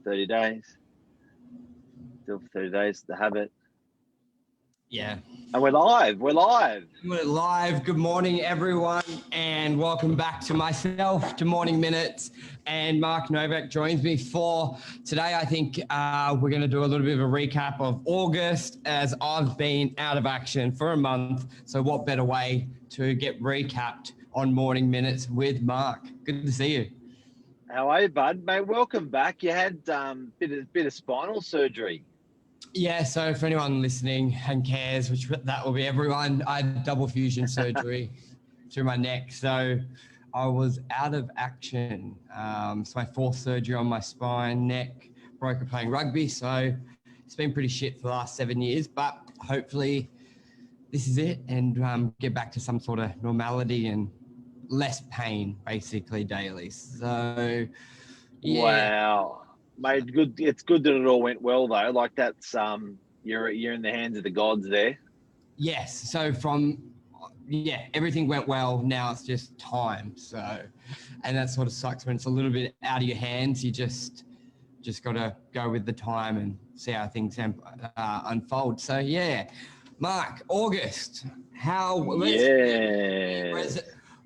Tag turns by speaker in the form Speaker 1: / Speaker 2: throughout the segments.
Speaker 1: 30 days. Still 30 days to have it.
Speaker 2: Yeah.
Speaker 1: And we're live. We're live.
Speaker 2: We're live. Good morning, everyone, and welcome back to myself, to Morning Minutes. And Mark Novak joins me for today. I think we're going to do a little bit of a recap of August, as I've been out of action for a month. So what better way to get recapped on Morning Minutes with Mark? Good to see you.
Speaker 1: How are you, bud? Mate, welcome back. You had bit of spinal surgery.
Speaker 2: Yeah, so for anyone listening and cares, which that will be everyone, I had double fusion surgery through my neck. So I was out of action. It's my fourth surgery on my spine, neck, broken playing rugby. So it's been pretty shit for the last 7 years, but hopefully this is it and get back to some sort of normality and less pain basically daily. So yeah.
Speaker 1: Wow. Mate, good. It's good that it all went well though. Like that's you're in the hands of the gods there.
Speaker 2: Yes. So everything went well. Now it's just time. So, and that sort of sucks when it's a little bit out of your hands. You just got to go with the time and see how things unfold. So yeah, Mark, August,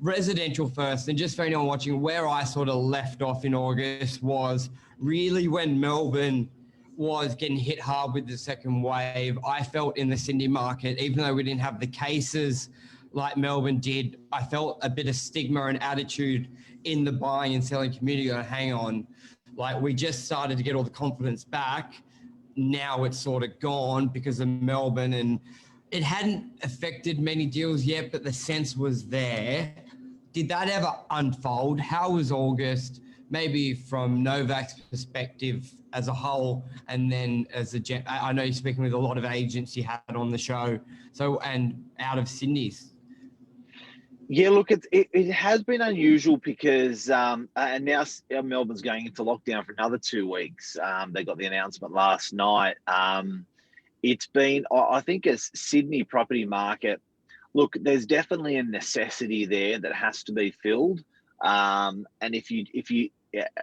Speaker 2: residential first, and just for anyone watching, where I sort of left off in August was really when Melbourne was getting hit hard with the second wave. I felt in the Sydney market, even though we didn't have the cases like Melbourne did, I felt a bit of stigma and attitude in the buying and selling community. Hang on, like we just started to get all the confidence back. Now it's sort of gone because of Melbourne, and it hadn't affected many deals yet, but the sense was there. Did that ever unfold? How was August, maybe from Novak's perspective as a whole, and then I know you're speaking with a lot of agents you had on the show, so, and out of Sydney's.
Speaker 1: Yeah, look, it has been unusual because and now Melbourne's going into lockdown for another 2 weeks. They got the announcement last night. It's been, I think, as Sydney property market, look, there's definitely a necessity there that has to be filled. And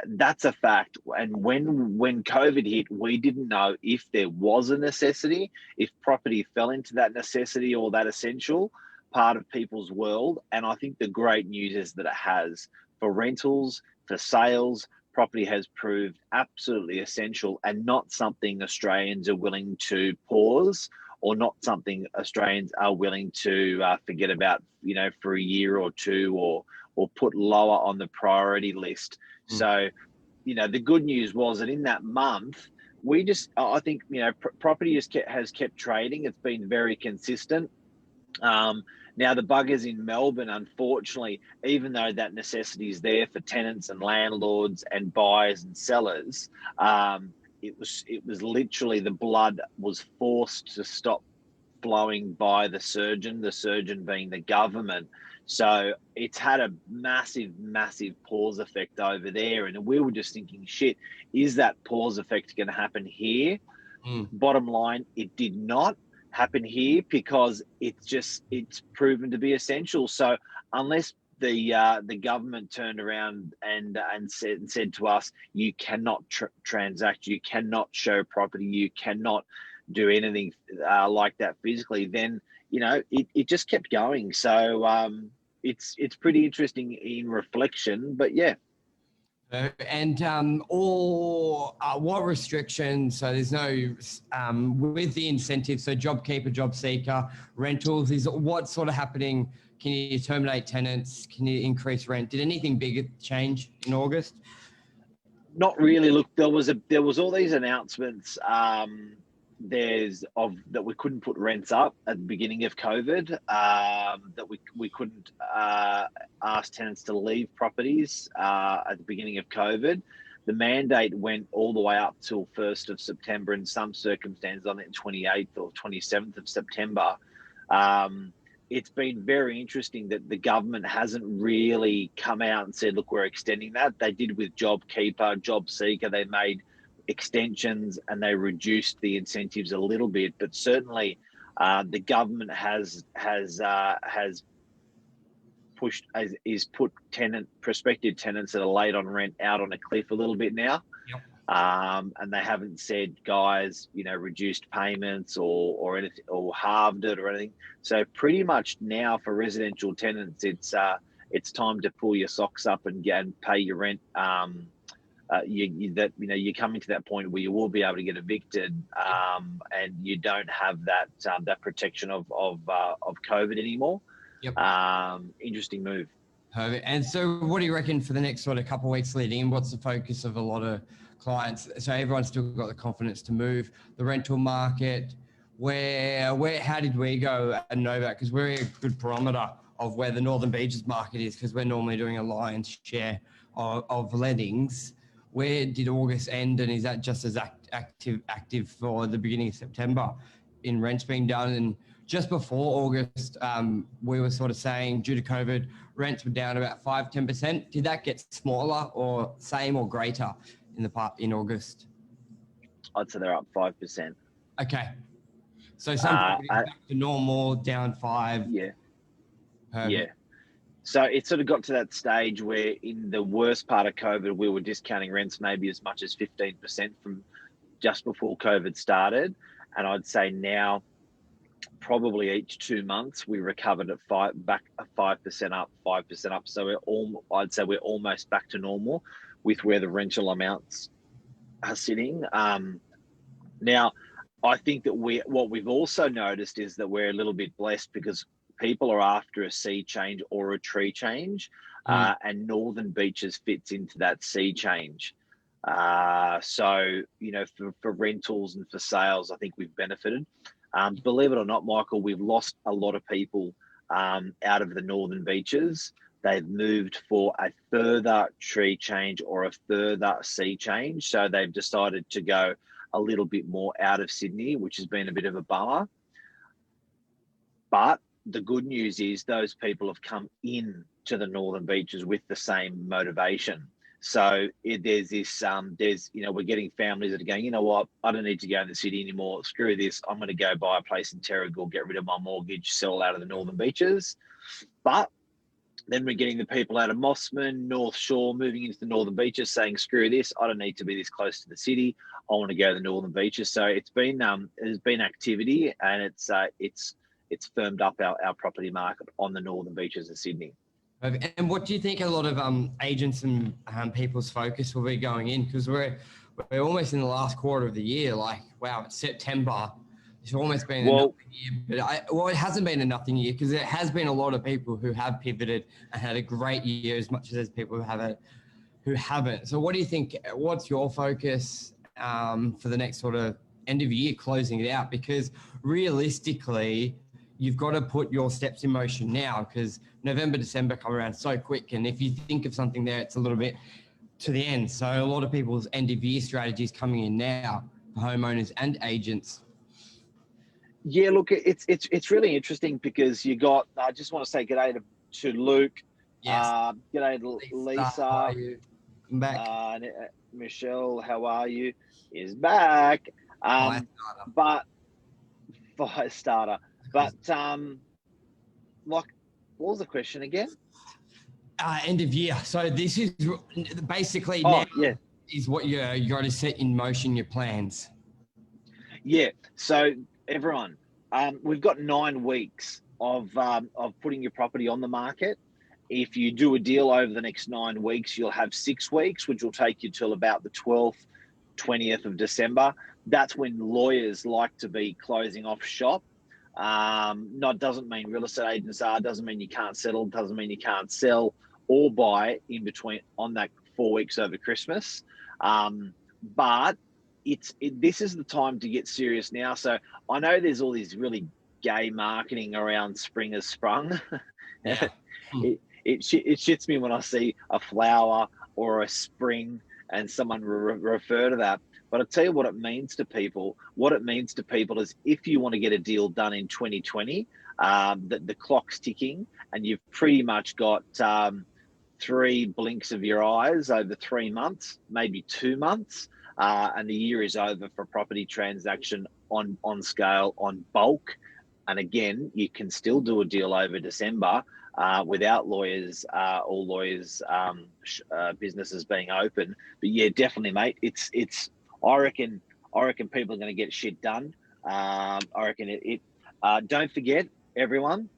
Speaker 1: that's a fact. And when COVID hit, we didn't know if there was a necessity, if property fell into that necessity or that essential part of people's world. And I think the great news is that it has. For rentals, for sales, property has proved absolutely essential and not something Australians are willing to pause, or not something Australians are willing to forget about, for a year or two, or put lower on the priority list. So, the good news was that in that month, I think, property has kept trading. It's been very consistent. Now, the buggers in Melbourne, unfortunately, even though that necessity is there for tenants and landlords and buyers and sellers, it was literally, the blood was forced to stop flowing by the surgeon being the government. So it's had a massive pause effect over there. And we were just thinking, shit, is that pause effect going to happen here? Bottom line, it did not happen here because it's proven to be essential. So unless the government turned around and said to us, you cannot transact, you cannot show property, you cannot do anything like that physically, then it just kept going. So it's pretty interesting in reflection, but yeah.
Speaker 2: And what restrictions? So there's no with the incentives. So JobKeeper, JobSeeker, rentals is what's sort of happening. Can you terminate tenants? Can you increase rent? Did anything bigger change in August?
Speaker 1: Not really. Look, there was all these announcements. That we couldn't put rents up at the beginning of COVID. That we couldn't ask tenants to leave properties at the beginning of COVID. The mandate went all the way up till 1st of September. In some circumstances, on the 28th or 27th of September. It's been very interesting that the government hasn't really come out and said, look, we're extending that. They did with JobKeeper, JobSeeker. They made extensions and they reduced the incentives a little bit, but certainly the government has put prospective tenants that are late on rent out on a cliff a little bit now.
Speaker 2: Yep.
Speaker 1: And they haven't said, guys, reduced payments or anything, or halved it or anything. So pretty much now for residential tenants, it's time to pull your socks up and pay your rent. You're coming to that point where you will be able to get evicted, and you don't have that protection of COVID anymore.
Speaker 2: Yep.
Speaker 1: Interesting move.
Speaker 2: Perfect. And so what do you reckon for the next sort of couple of weeks leading in? What's the focus of a lot of clients? So everyone's still got the confidence to move. The rental market, how did we go at Novak? Because we're a good barometer of where the Northern Beaches market is, because we're normally doing a lion's share of lettings. Where did August end, and is that just as active for the beginning of September in rents being done? And just before August, we were sort of saying due to COVID, rents were down about 5-10%. Did that get smaller or same or greater in August?
Speaker 1: I'd say they're up 5%.
Speaker 2: Okay. So some properties back to normal, down 5.
Speaker 1: Yeah.
Speaker 2: Perfect.
Speaker 1: Yeah. So it sort of got to that stage where in the worst part of COVID, we were discounting rents maybe as much as 15% from just before COVID started. And I'd say now, probably each 2 months, we recovered at 5% up, 5% up. So I'd say we're almost back to normal with where the rental amounts are sitting. Now, I think that what we've also noticed is that we're a little bit blessed because people are after a sea change or a tree change, and Northern Beaches fits into that sea change. So, for rentals and for sales, I think we've benefited. Believe it or not, Michael, we've lost a lot of people out of the Northern Beaches. They've moved for a further tree change or a further sea change. So they've decided to go a little bit more out of Sydney, which has been a bit of a bummer. But the good news is those people have come in to the Northern Beaches with the same motivation. So there's we're getting families that are going, you know what, I don't need to go in the city anymore. Screw this. I'm going to go buy a place in Terrigal, get rid of my mortgage, sell out of the Northern Beaches. But then we're getting the people out of Mossman, North Shore, moving into the Northern Beaches, saying, screw this. I don't need to be this close to the city. I want to go to the Northern Beaches. So there's been activity, and it's firmed up our property market on the Northern Beaches of Sydney.
Speaker 2: And what do you think a lot of agents and people's focus will be going in? Because we're almost in the last quarter of the year. Like, wow, it's September. It's almost been a nothing year. But it hasn't been a nothing year, because there has been a lot of people who have pivoted and had a great year, as much as there's people who haven't. So what do you think? What's your focus for the next sort of end of year, closing it out? Because realistically, you've got to put your steps in motion now, because November, December come around so quick. And if you think of something there, it's a little bit to the end. So a lot of people's end of year strategies coming in now for homeowners and agents.
Speaker 1: Yeah, look, it's really interesting because I just want to say g'day to Luke.
Speaker 2: Yes.
Speaker 1: G'day to Lisa.
Speaker 2: How are you? Come back.
Speaker 1: Michelle, how are you? Is back. But fire starter. But what was the question again?
Speaker 2: End of year. So this is basically is what you got to set in motion your plans.
Speaker 1: Yeah. So everyone, we've got 9 weeks of putting your property on the market. If you do a deal over the next 9 weeks, you'll have 6 weeks, which will take you till about the 12th, 20th of December. That's when lawyers like to be closing off shop. Doesn't mean real estate agents doesn't mean you can't settle, doesn't mean you can't sell or buy in between on that 4 weeks over Christmas. But this is the time to get serious now. So I know there's all these really gay marketing around spring has sprung.
Speaker 2: Yeah.
Speaker 1: It shits me when I see a flower or a spring and someone refer to that. But I'll tell you what it means to people. What it means to people is if you want to get a deal done in 2020, the clock's ticking and you've pretty much got 3 blinks of your eyes over 3 months, maybe 2 months, and the year is over for property transaction on scale, on bulk. And again, you can still do a deal over December, without lawyers or lawyers businesses being open. But yeah, definitely, mate. It's. I reckon people are going to get shit done. I reckon it. Don't forget, everyone.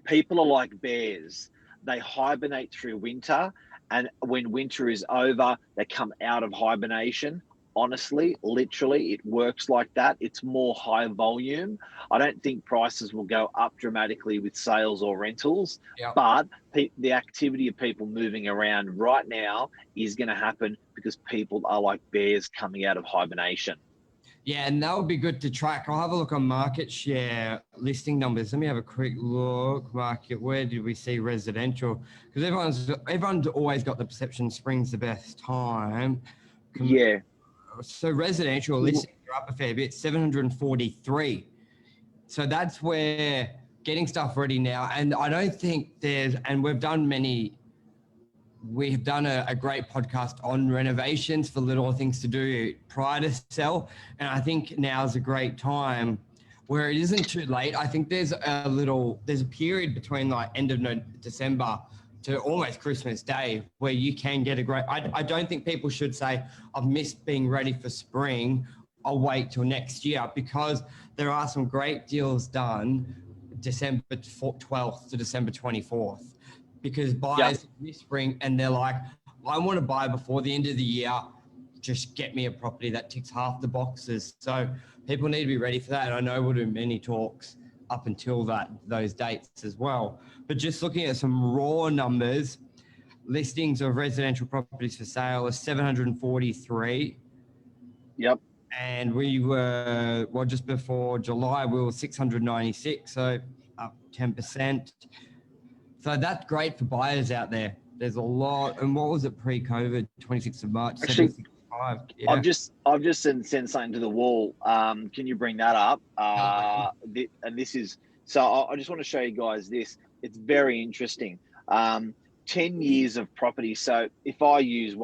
Speaker 1: People are like bears. They hibernate through winter, and when winter is over, they come out of hibernation. Honestly, literally, it works like that. It's more high volume. I don't think prices will go up dramatically with sales or rentals,
Speaker 2: Yeah.
Speaker 1: but the activity of people moving around right now is going to happen because people are like bears coming out of hibernation.
Speaker 2: Yeah, and that would be good to track. I'll have a look on market share listing numbers. Let me have a quick look. Market, where did we see residential? Because everyone's always got the perception spring's the best time.
Speaker 1: Yeah.
Speaker 2: So residential listings are up a fair bit, 743. So that's where getting stuff ready now. And I don't think and we've done a great podcast on renovations for little things to do prior to sell. And I think now is a great time where it isn't too late. I think there's a period between like end of December to almost Christmas Day where you can get I don't think people should say, I've missed being ready for spring. I'll wait till next year, because there are some great deals done December 12th to December 24th. Because buyers this spring and they're like, I want to buy before the end of the year, just get me a property that ticks half the boxes. So people need to be ready for that. And I know we'll do many talks up until those dates as well. But just looking at some raw numbers, listings of residential properties for sale are 743.
Speaker 1: Yep.
Speaker 2: And we were, just before July, we were 696, so up 10%. So that's great for buyers out there. There's a lot. And what was it pre-COVID? 26th of March,
Speaker 1: Actually,
Speaker 2: 765. Yeah.
Speaker 1: I've just sent something to the wall. Can you bring that up? And this is, so I just want to show you guys this. It's very interesting. 10 years of property. So if I use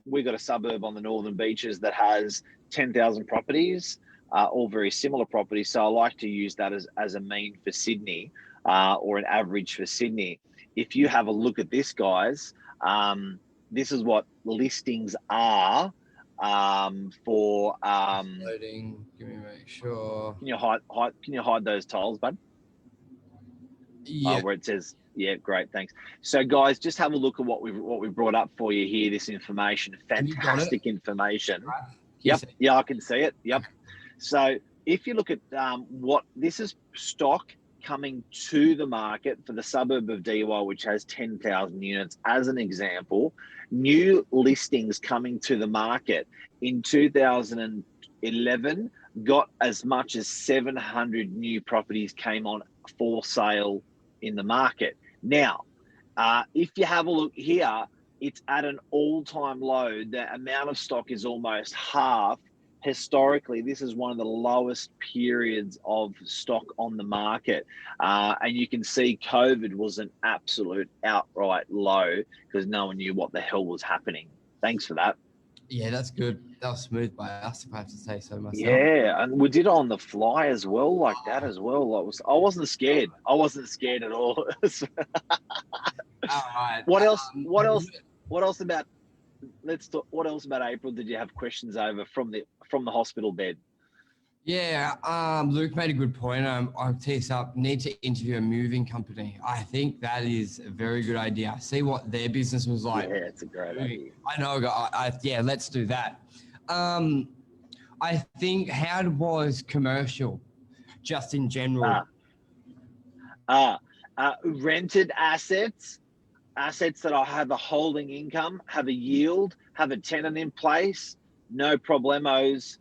Speaker 1: we've got a suburb on the Northern Beaches that has 10,000 properties, all very similar properties. So I like to use that as a mean for Sydney. Or an average for Sydney. If you have a look at this, guys, this is what listings are for.
Speaker 2: Loading. Give me make sure.
Speaker 1: Can you hide those tiles, bud?
Speaker 2: Yeah.
Speaker 1: Where it says, yeah, great, thanks. So, guys, just have a look at what we brought up for you here. This information, fantastic information.
Speaker 2: Right.
Speaker 1: Yep, yeah, I can see it. Yep. So, if you look at what this is, stock coming to the market for the suburb of DY, which has 10,000 units, as an example, new listings coming to the market in 2011 got as much as 700 new properties came on for sale in the market. Now, if you have a look here, it's at an all-time low. The amount of stock is almost half. Historically, this is one of the lowest periods of stock on the market. And you can see COVID was an absolute outright low because no one knew what the hell was happening. Thanks for that.
Speaker 2: Yeah, that's good. That was smooth by us, if I have to say so myself.
Speaker 1: Yeah, and we did it on the fly as well, like that as well. I wasn't scared. I wasn't scared at all.
Speaker 2: All right.
Speaker 1: What else? What else about? Let's talk. What else about April? Did you have questions over from the hospital bed?
Speaker 2: Yeah, Luke made a good point. I'll tee this up. Need to interview a moving company. I think that is a very good idea. See what their business was like.
Speaker 1: Yeah, it's a great idea.
Speaker 2: I know. Yeah, let's do that. I think, how was commercial, just in general?
Speaker 1: Rented assets that have a holding income, have a yield, have a tenant in place, no problemos.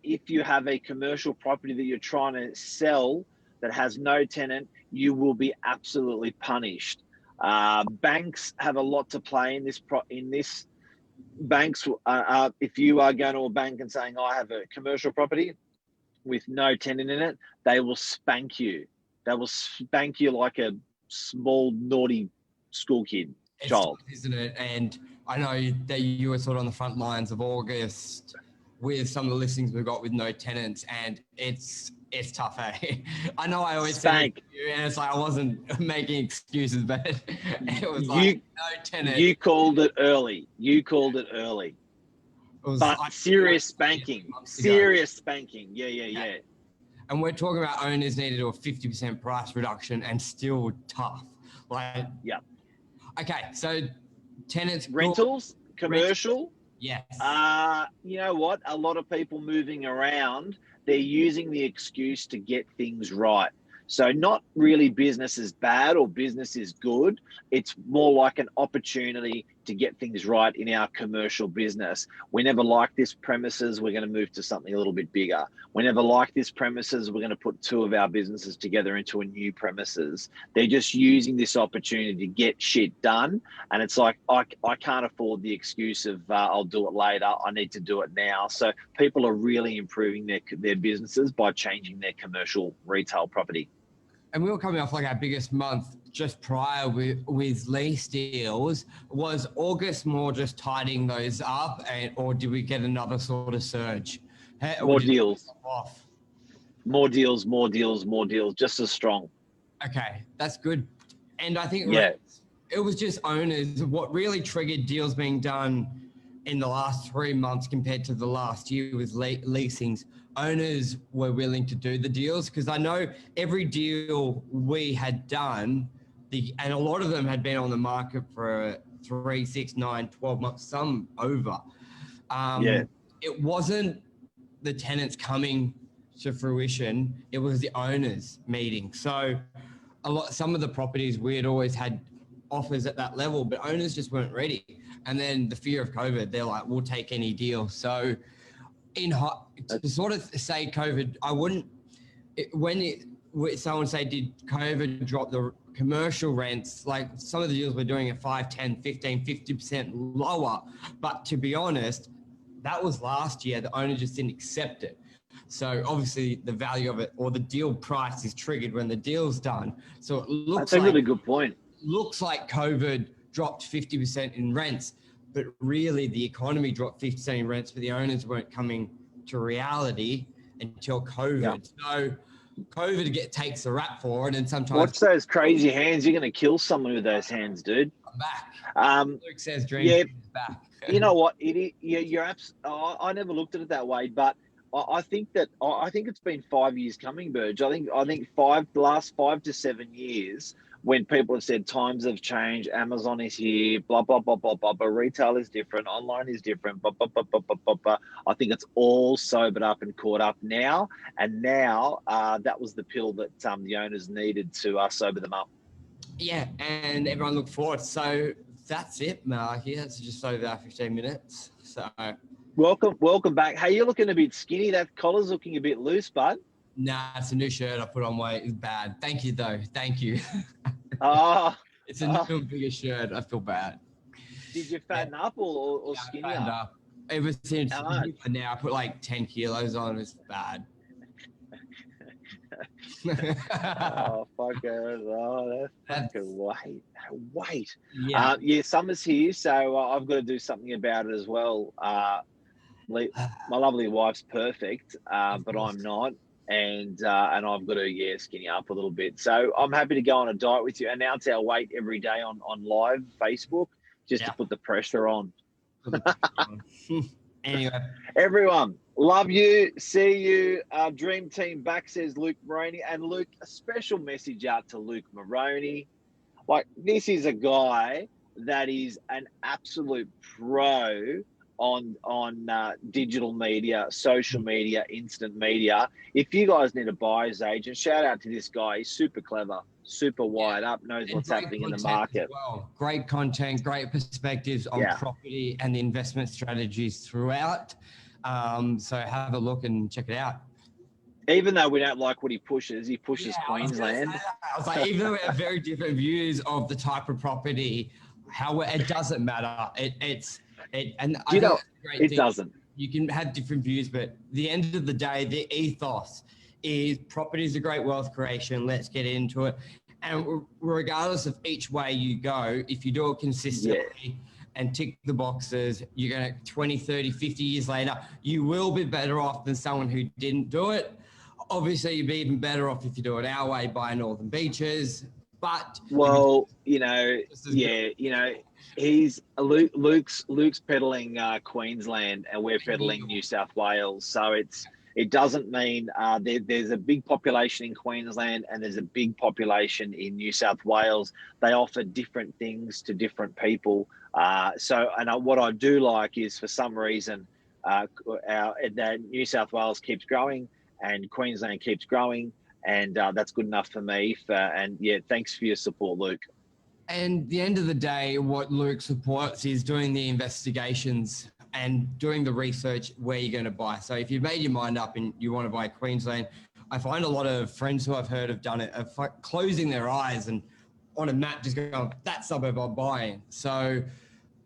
Speaker 1: If you have a commercial property that you're trying to sell that has no tenant, you will be absolutely punished. Banks have a lot to play in this. Banks, if you are going to a bank and saying, I have a commercial property with no tenant in it, they will spank you. They will spank you like a small, naughty school kid, child.
Speaker 2: Isn't it? And I know that you were sort of on the front lines of August with some of the listings we've got with no tenants, and it's it's tough, eh? I know I always
Speaker 1: Spank.
Speaker 2: say it, and it's like I wasn't making excuses, but it was
Speaker 1: You-
Speaker 2: like no tenant.
Speaker 1: You called it early. You called it early.
Speaker 2: It was
Speaker 1: But
Speaker 2: like
Speaker 1: serious spanking.
Speaker 2: months ago.
Speaker 1: Serious spanking. Yeah.
Speaker 2: And we're talking about owners need to do a 50% price reduction and still tough. Like,
Speaker 1: Yeah.
Speaker 2: okay, so tenants.
Speaker 1: Rentals, commercial.
Speaker 2: Yes.
Speaker 1: You know what? A lot of people moving around, they're using the excuse to get things right. So not really business is bad or business is good. It's more like an opportunity to get things right in our commercial business. We never like this premises. We're going to move to something a little bit bigger. We never like this premises. We're going to put two of our businesses together into a new premises. They're just using this opportunity to get shit done. And it's like, I can't afford the excuse of I'll do it later. I need to do it now. So people are really improving their businesses by changing their commercial retail property.
Speaker 2: And we were coming off like our biggest month just prior with lease deals. Was August more just tidying those up, or did we get another sort of surge?
Speaker 1: More deals.
Speaker 2: Off?
Speaker 1: More deals, just as strong.
Speaker 2: Okay, that's good. And I think
Speaker 1: Yeah.
Speaker 2: it was just owners. What really triggered deals being done in the last 3 months compared to the last year was leasings. Owners were willing to do the deals because I know every deal we had done, and a lot of them had been on the market for 3, 6, 9, 12 months, some over. It wasn't the tenants coming to fruition, it was the owners meeting. So some of the properties we had always had offers at that level, but owners just weren't ready. And then the fear of COVID, they're like, we'll take any deal. So to sort of say COVID, I wouldn't, someone say, did COVID drop the commercial rents? Like some of the deals we're doing at 5, 10, 15, 50% lower. But to be honest, that was last year. The owner just didn't accept it. So obviously the value of it or the deal price is triggered when the deal's done. So it looks
Speaker 1: That's a really good point.
Speaker 2: Looks like COVID dropped 50% in rents, but really the economy dropped 50% in rents, but the owners weren't coming to reality until COVID.
Speaker 1: Yeah.
Speaker 2: So COVID takes the rap for it, and sometimes
Speaker 1: watch those crazy hands. You're going to kill someone with those hands, dude.
Speaker 2: I'm back. Luke says dream is back.
Speaker 1: You know what? I never looked at it that way, but I think it's been 5 years coming, Burge. I think the last 5 to 7 years, when people have said times have changed, Amazon is here, blah, blah, blah, blah, blah, but retail is different, online is different, blah, blah, blah, blah, blah, blah, blah. I think it's all sobered up and caught up now. And now that was the pill that the owners needed to sober them up.
Speaker 2: Yeah, and everyone looked forward. So that's it, Mark. Yeah, it's just over 15 minutes. So
Speaker 1: welcome back. Hey, you're looking a bit skinny. That collar's looking a bit loose, bud.
Speaker 2: Nah, it's a new shirt I put on weight. It's bad. Thank you, though. Thank you. It's a new and bigger shirt. I feel bad.
Speaker 1: Did you fatten up or skinny up?
Speaker 2: Ever since now, I put like 10 kilos on. It's bad.
Speaker 1: Oh, fuck it. Oh, that's fucking weight.
Speaker 2: Yeah.
Speaker 1: Summer's here, so I've got to do something about it as well. My lovely wife's perfect, but I'm not. And I've got to skinny up a little bit. So I'm happy to go on a diet with you, announce our weight every day on live Facebook, just to put the pressure on.
Speaker 2: Anyway,
Speaker 1: everyone, love you, see you. Dream team back, says Luke Moroney. And Luke, a special message out to Luke Moroney. Like, this is a guy that is an absolute pro on digital media, social media, instant media. If you guys need a buyer's agent, shout out to this guy. He's super clever, super wired up, knows what's happening in the market.
Speaker 2: Well. Great content, great perspectives on property and the investment strategies throughout. So have a look and check it out. Even
Speaker 1: though we don't like what he pushes Queensland.
Speaker 2: I was like, even though we have very different views of the type of property, it doesn't matter. It
Speaker 1: doesn't.
Speaker 2: You can have different views, but at the end of the day, the ethos is property is a great wealth creation. Let's get into it. And regardless of each way you go, if you do it consistently and tick the boxes, you're going to 20, 30, 50 years later, you will be better off than someone who didn't do it. Obviously, you'd be even better off if you do it our way by Northern Beaches. But
Speaker 1: Well,
Speaker 2: just as good.
Speaker 1: Luke's peddling Queensland, and we're peddling New South Wales. So it doesn't mean there's a big population in Queensland and there's a big population in New South Wales. They offer different things to different people. What I do like is, for some reason, that New South Wales keeps growing and Queensland keeps growing. And that's good enough for me. Thanks for your support, Luke.
Speaker 2: And the end of the day, what Luke supports is doing the investigations and doing the research where you're going to buy. So if you've made your mind up and you want to buy Queensland, I find a lot of friends who I've heard have done it are closing their eyes and on a map just going, that suburb I'm buying. So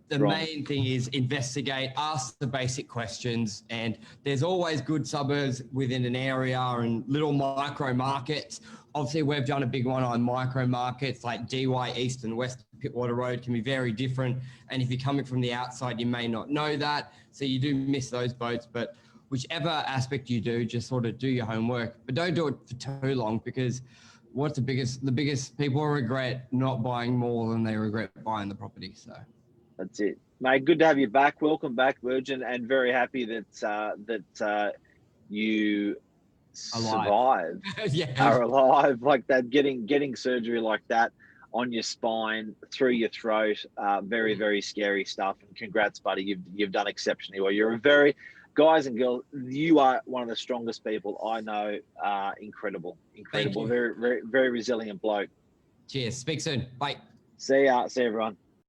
Speaker 2: the main thing is investigate, ask the basic questions, and there's always good suburbs within an area and little micro markets. Obviously, we've done a big one on micro markets like DY East and West Pittwater Road can be very different. And if you're coming from the outside, you may not know that. So you do miss those boats. But whichever aspect you do, just sort of do your homework. But don't do it for too long, because what's the biggest people regret not buying more than they regret buying the property. So
Speaker 1: that's it, mate. Good to have you back. Welcome back, Virgin, and very happy that you survived, are alive like that. Getting surgery like that on your spine, through your throat, very, very scary stuff. And congrats, buddy. You've done exceptionally well. You're a very, guys and girls, you are one of the strongest people I know. Incredible, very, very, very resilient bloke.
Speaker 2: Cheers. Speak soon. Bye.
Speaker 1: See ya. See everyone.